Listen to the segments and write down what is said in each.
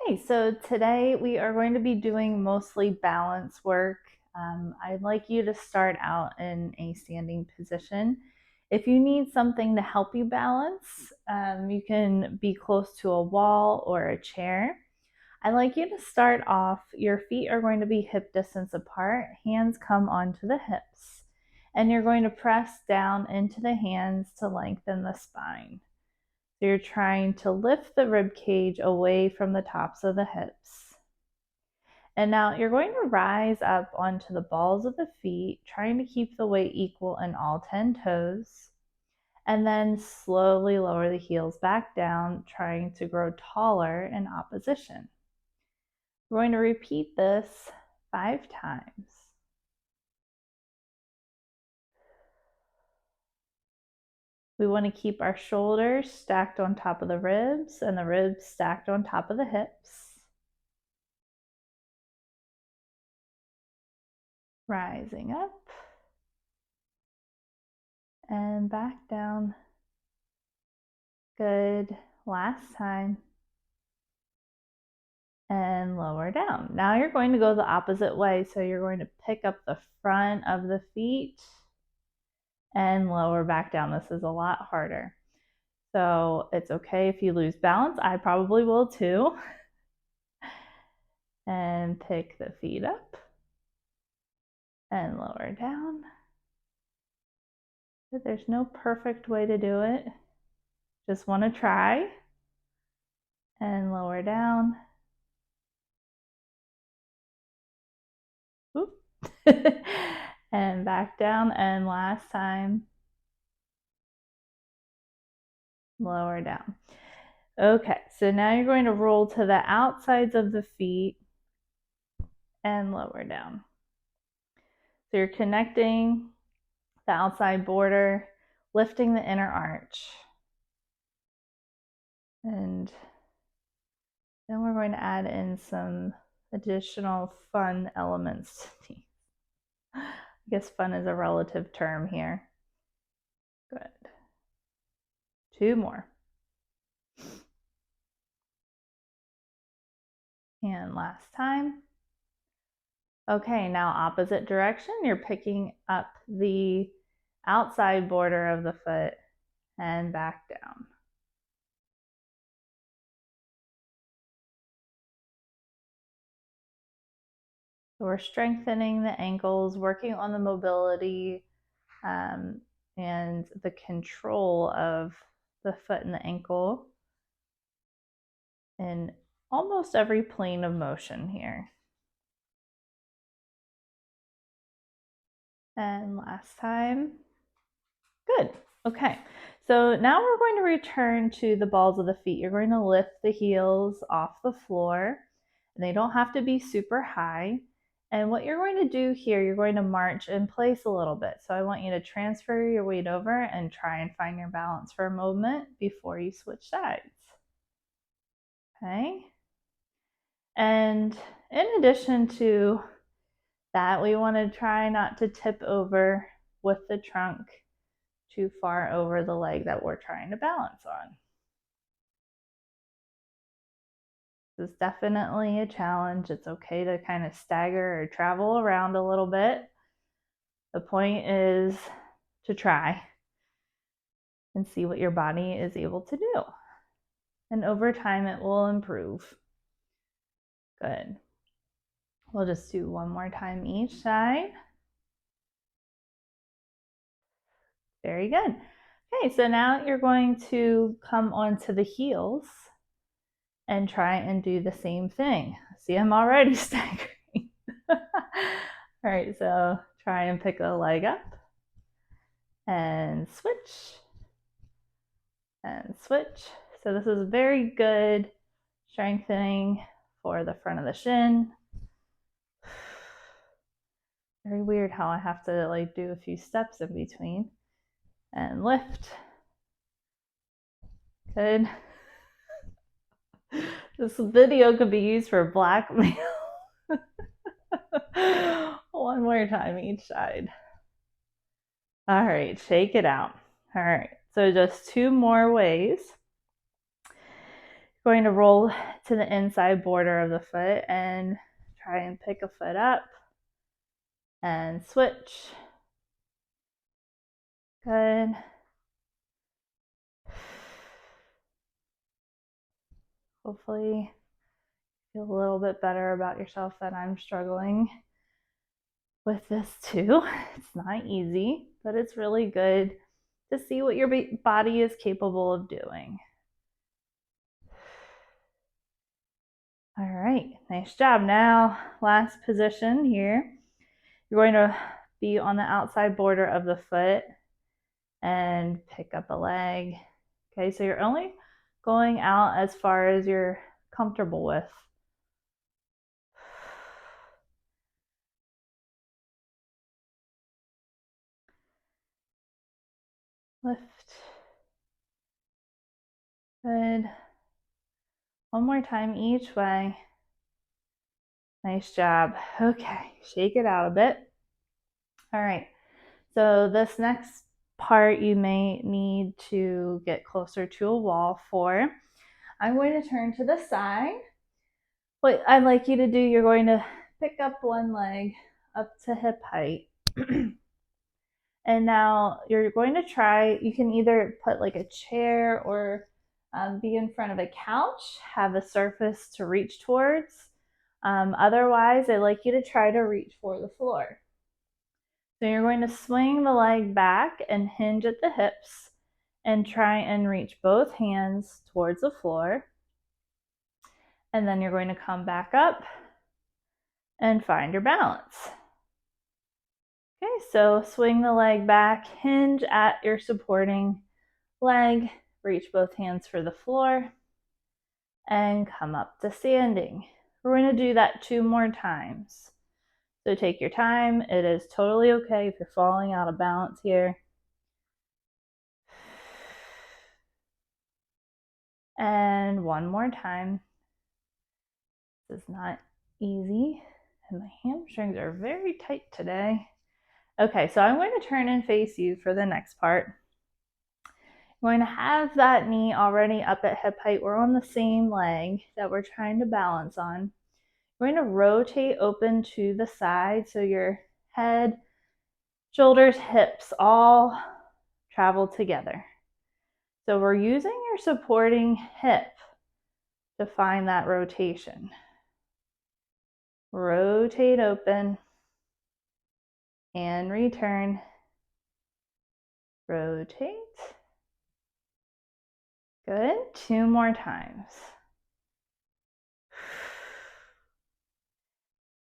Okay, so today we are going to be doing mostly balance work. I'd like you to start out in a standing position. If you need something to help you balance, you can be close to a wall or a chair. I'd like you to start off, your feet are going to be hip distance apart, hands come onto the hips, and you're going to press down into the hands to lengthen the spine. So you're trying to lift the rib cage away from the tops of the hips. And now you're going to rise up onto the balls of the feet, trying to keep the weight equal in all 10 toes. And then slowly lower the heels back down, trying to grow taller in opposition. We're going to repeat this 5 times. We want to keep our shoulders stacked on top of the ribs and the ribs stacked on top of the hips. Rising up and back down. Good. Last time. And lower down. Now you're going to go the opposite way. So you're going to pick up the front of the feet and lower back down. This is a lot harder. So it's okay if you lose balance. I probably will too. And pick the feet up and lower down. There's no perfect way to do it. Just want to try. And lower down. Oop. And back down. And last time. Lower down. Okay, so now you're going to roll to the outsides of the feet and lower down. So you're connecting the outside border, lifting the inner arch. And then we're going to add in some additional fun elements. I guess fun is a relative term here. Good. 2 more. And last time. Okay, now opposite direction. You're picking up the outside border of the foot and back down. So we're strengthening the ankles, working on the mobility and the control of the foot and the ankle in almost every plane of motion here. And last time. Good. Okay. So now we're going to return to the balls of the feet. You're going to lift the heels off the floor. And they don't have to be super high. And what you're going to do here, you're going to march in place a little bit. So I want you to transfer your weight over and try and find your balance for a moment before you switch sides. Okay. And in addition to that, we want to try not to tip over with the trunk too far over the leg that we're trying to balance on. This is definitely a challenge. It's okay to kind of stagger or travel around a little bit. The point is to try and see what your body is able to do. And over time, it will improve. Good. We'll just do 1 more time each side. Very good. Okay, so now you're going to come onto the heels and try and do the same thing. See, I'm already staggering. All right, so try and pick a leg up and switch and switch. So this is very good strengthening for the front of the shin. Very weird how I have to like do a few steps in between. And lift. Good. This video could be used for blackmail. 1 more time each side. All right, shake it out. All right, so just 2 more ways. Going to roll to the inside border of the foot and try and pick a foot up and switch. Good. Hopefully feel a little bit better about yourself that I'm struggling with this too. It's not easy, but it's really good to see what your body is capable of doing. All right, nice job. Now, last position here. You're going to be on the outside border of the foot and pick up a leg. Okay, so you're only going out as far as you're comfortable with. Lift. Good. One more time each way. Nice job. Okay, shake it out a bit. All right, so this next part you may need to get closer to a wall for. I'm going to turn to the side. What I'd like you to do, you're going to pick up one leg up to hip height. And now you're going to try, you can either put like a chair or be in front of a couch, have a surface to reach towards. Otherwise, I'd like you to try to reach for the floor. So you're going to swing the leg back and hinge at the hips and try and reach both hands towards the floor. And then you're going to come back up and find your balance. Okay, so swing the leg back, hinge at your supporting leg, reach both hands for the floor, and come up to standing. We're going to do that 2 more times. So take your time. It is totally okay if you're falling out of balance here. And one more time. This is not easy, and my hamstrings are very tight today. Okay, so I'm going to turn and face you for the next part. I'm going to have that knee already up at hip height. We're on the same leg that we're trying to balance on. We're going to rotate open to the side so your head, shoulders, hips all travel together. So we're using your supporting hip to find that rotation. Rotate open and return. Rotate. Good. 2 more times.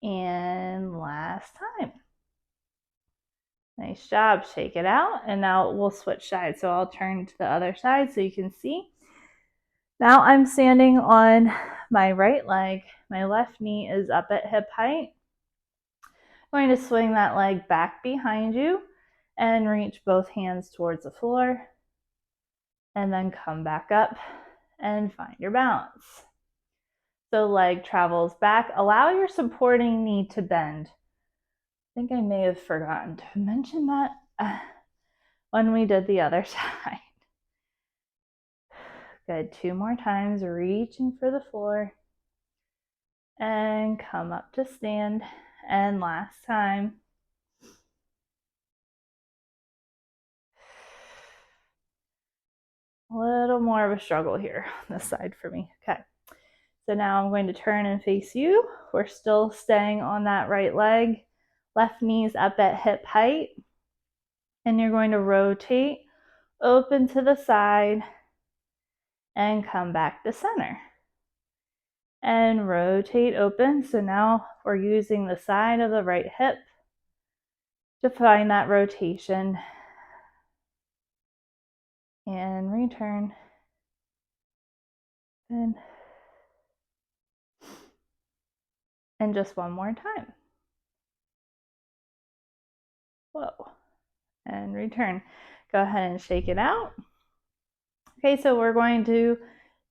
And last time. Nice job. Shake it out. And now we'll switch sides. So I'll turn to the other side so you can see. Now I'm standing on my right leg. My left knee is up at hip height. I'm going to swing that leg back behind you and reach both hands towards the floor. And then come back up and find your balance. So leg travels back. Allow your supporting knee to bend. I think I may have forgotten to mention that when we did the other side. Good. 2 more times, reaching for the floor. And come up to stand. And last time. A little more of a struggle here on this side for me. Okay. So now I'm going to turn and face you. We're still staying on that right leg. Left knee's up at hip height. And you're going to rotate open to the side and come back to center. And rotate open. So now we're using the side of the right hip to find that rotation. And return. And just one more time. Whoa. And return. Go ahead and shake it out. Okay, so we're going to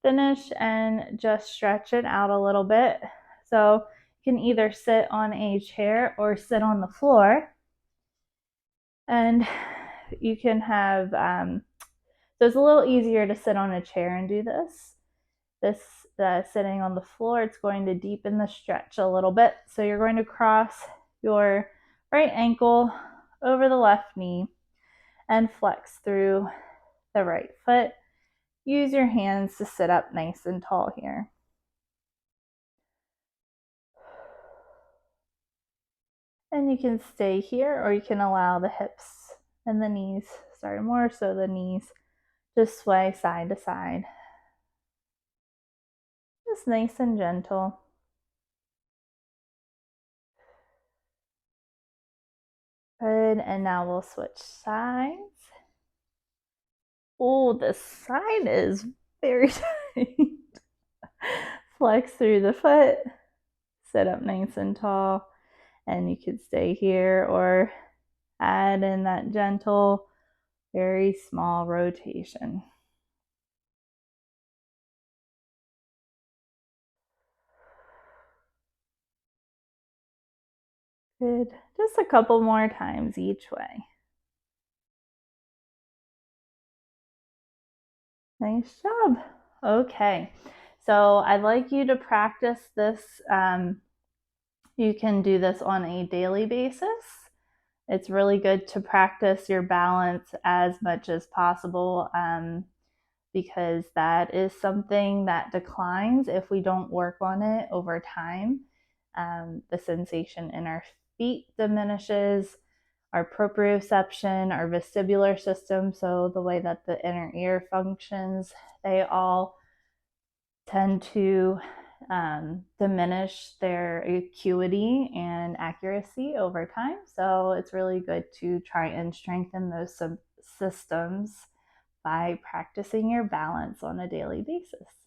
finish and just stretch it out a little bit. So you can either sit on a chair or sit on the floor. And you can have, so it's a little easier to sit on a chair and do this. this sitting on the floor, it's going to deepen the stretch a little bit. So you're going to cross your right ankle over the left knee and flex through the right foot. Use your hands to sit up nice and tall here. And you can stay here, or you can allow the hips and the knees, more so the knees, just sway side to side. Just nice and gentle. Good, and now we'll switch sides. Oh, this side is very tight. Flex through the foot, sit up nice and tall, and you could stay here or add in that gentle, very small rotation. Good. Just a couple more times each way. Nice job. Okay, so I'd like you to practice this. You can do this on a daily basis. It's really good to practice your balance as much as possible because that is something that declines if we don't work on it over time. The sensation in our feet diminishes, our proprioception, our vestibular system, so the way that the inner ear functions, they all tend to diminish their acuity and accuracy over time. So it's really good to try and strengthen those systems by practicing your balance on a daily basis.